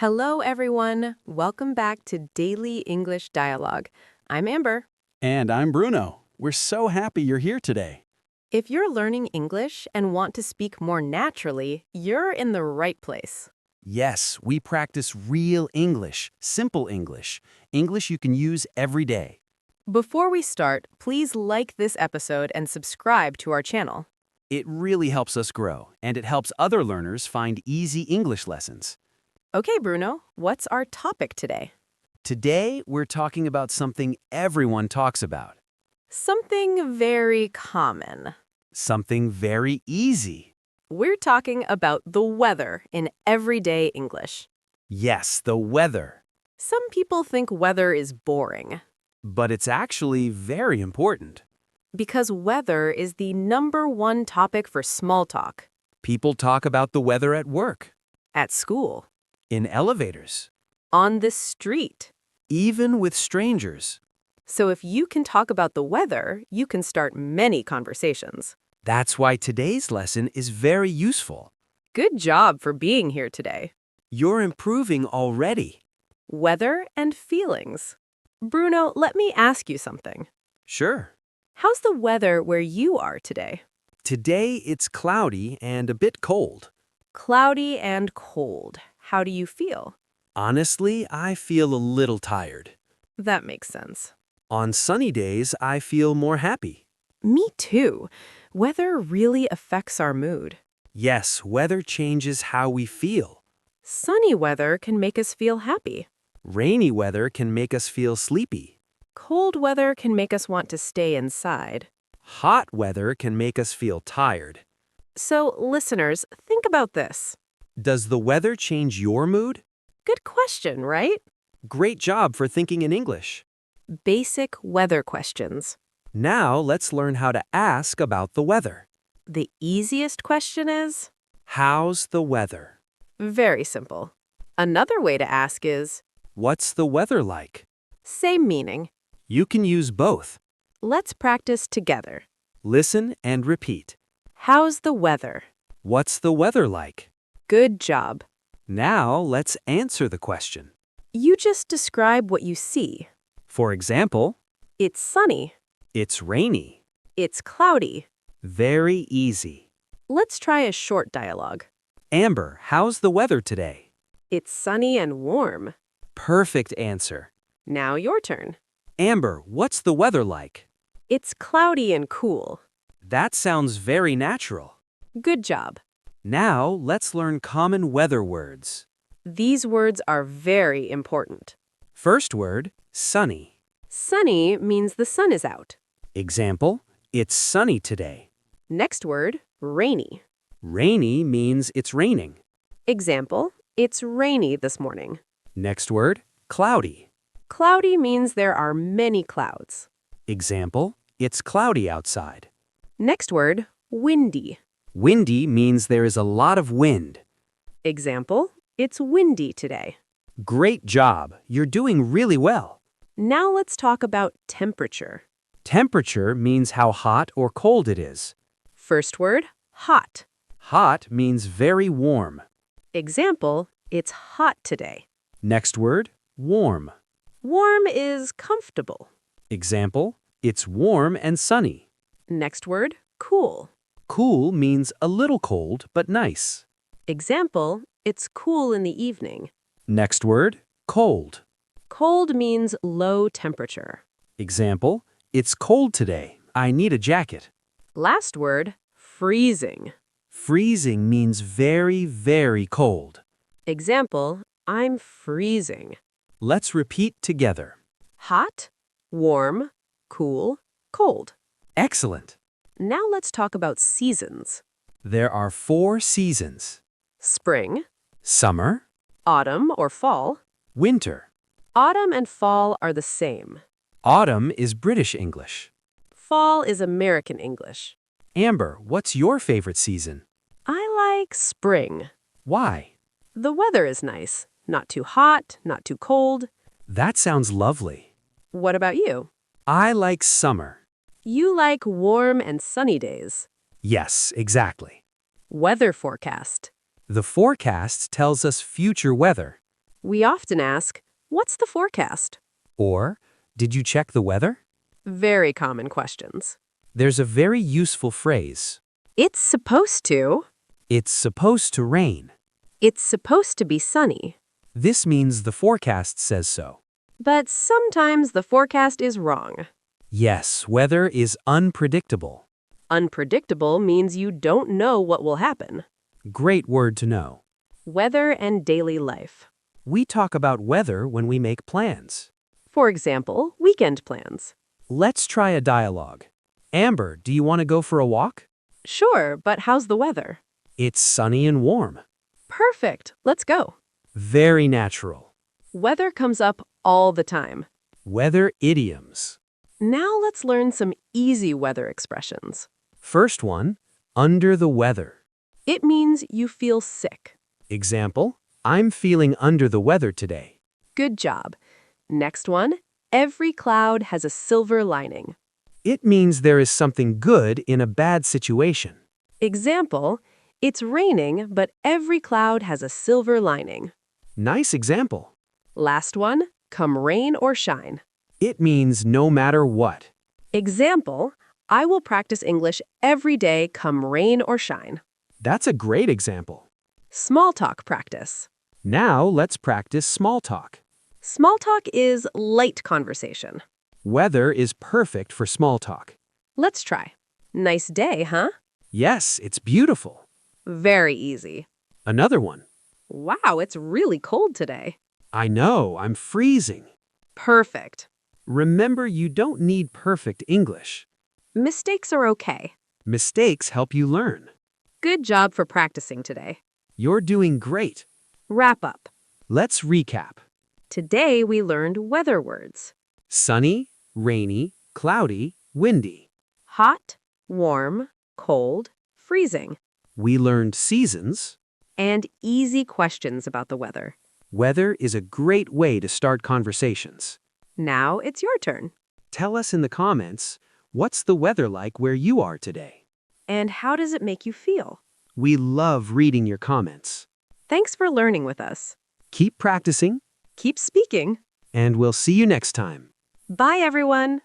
Hello, everyone. Welcome back to Daily English Dialogue. I'm Amber. And I'm Bruno. We're so happy you're here today. If you're learning English and want to speak more naturally, you're in the right place. Yes, we practice real English, simple English, English you can use every day. Before we start, please like this episode and subscribe to our channel. It really helps us grow, and it helps other learners find easy English lessons. Okay, Bruno, what's our topic today? Today, we're talking about something everyone talks about, Something very common. something very easy. We're talking about the weather in everyday English. Yes, the weather. Some people think weather is boring But it's actually very important. because weather is the #1 topic for small talk People talk about the weather at work, at school, in elevators, on the street. even with strangers. So if you can talk about the weather, you can start many conversations. That's why today's lesson is very useful. Good job for being here today. You're improving already. Weather and feelings. Bruno, let me ask you something. Sure. How's the weather where you are today? Today it's cloudy and a bit cold. Cloudy and cold. How do you feel? Honestly, I feel a little tired. That makes sense. On sunny days, I feel more happy. Me too. Weather really affects our mood. Yes, weather changes how we feel. Sunny weather can make us feel happy. Rainy weather can make us feel sleepy. Cold weather can make us want to stay inside. Hot weather can make us feel tired. So, listeners, think about this. Does the weather change your mood? Good question, right? Great job for thinking in English. Basic weather questions. Now let's learn how to ask about the weather. The easiest question is How's the weather? very simple. Another way to ask is What's the weather like? same meaning. You can use both. Let's practice together. Listen and repeat. How's the weather? What's the weather like? Good job. Now let's answer the question. You just describe what you see. For example, It's sunny. it's rainy. It's cloudy. Very easy. Let's try a short dialogue. Amber, how's the weather today? It's sunny and warm. Perfect answer. Now your turn. Amber, what's the weather like? It's cloudy and cool. That sounds very natural. Good job. Now let's learn common weather words. These words are very important. First word, sunny. Sunny means the sun is out. Example, it's sunny today. Next word, rainy. Rainy means it's raining. Example, it's rainy this morning. Next word, cloudy. Cloudy means there are many clouds. Example, it's cloudy outside. Next word, windy. Windy means there is a lot of wind. Example, it's windy today. Great job. You're doing really well. Now let's talk about temperature. Temperature means how hot or cold it is. First word, hot. Hot means very warm. Example, it's hot today. Next word, warm. Warm is comfortable. Example, it's warm and sunny. Next word, cool. Cool means a little cold but nice. Example, it's cool in the evening. Next word, cold. Cold means low temperature. Example, it's cold today. I need a jacket. Last word, freezing. Freezing means very, very cold. Example, I'm freezing. Let's repeat together. Hot, warm, cool, cold. Excellent. Now let's talk about seasons. There are 4 seasons. Spring, Summer, autumn or fall. winter. Autumn and fall are the same. Autumn is British English. Fall is American English. Amber, what's your favorite season? I like spring. Why? The weather is nice. Not too hot, not too cold. That sounds lovely. What about you? I like summer. You like warm and sunny days. Yes, exactly. Weather forecast. The forecast tells us future weather. We often ask, "What's the forecast?" Or, did you check the weather? Very common questions. There's a very useful phrase. It's supposed to. It's supposed to rain. It's supposed to be sunny. This means the forecast says so. But sometimes the forecast is wrong. Yes, weather is unpredictable. Unpredictable means you don't know what will happen. Great word to know. Weather and daily life. We talk about weather when we make plans. For example, weekend plans. Let's try a dialogue. Amber, do you want to go for a walk? Sure, but how's the weather? It's sunny and warm. Perfect. Let's go. Very natural. Weather comes up all the time. Weather idioms. Now let's learn some easy weather expressions. First one, under the weather. It means you feel sick. Example, I'm feeling under the weather today. Good job. Next one, every cloud has a silver lining. It means there is something good in a bad situation. Example, it's raining, but every cloud has a silver lining. Nice example. Last one, come rain or shine. It means no matter what. Example, I will practice English every day, come rain or shine. That's a great example. Small talk practice. Now let's practice small talk. Small talk is light conversation. Weather is perfect for small talk. Let's try. Nice day, huh? Yes, it's beautiful. Very easy. Another one. Wow, it's really cold today. I know, I'm freezing. Perfect. Remember, you don't need perfect English. Mistakes are okay. Mistakes help you learn. Good job for practicing today. You're doing great. Wrap up. Let's recap. Today we learned weather words. Sunny, rainy, cloudy, windy. Hot, warm, cold, freezing. We learned seasons. And easy questions about the weather. Weather is a great way to start conversations. Now it's your turn. Tell us in the comments, what's the weather like where you are today? And how does it make you feel? We love reading your comments. Thanks for learning with us. Keep practicing, Keep speaking. and we'll see you next time. Bye, everyone.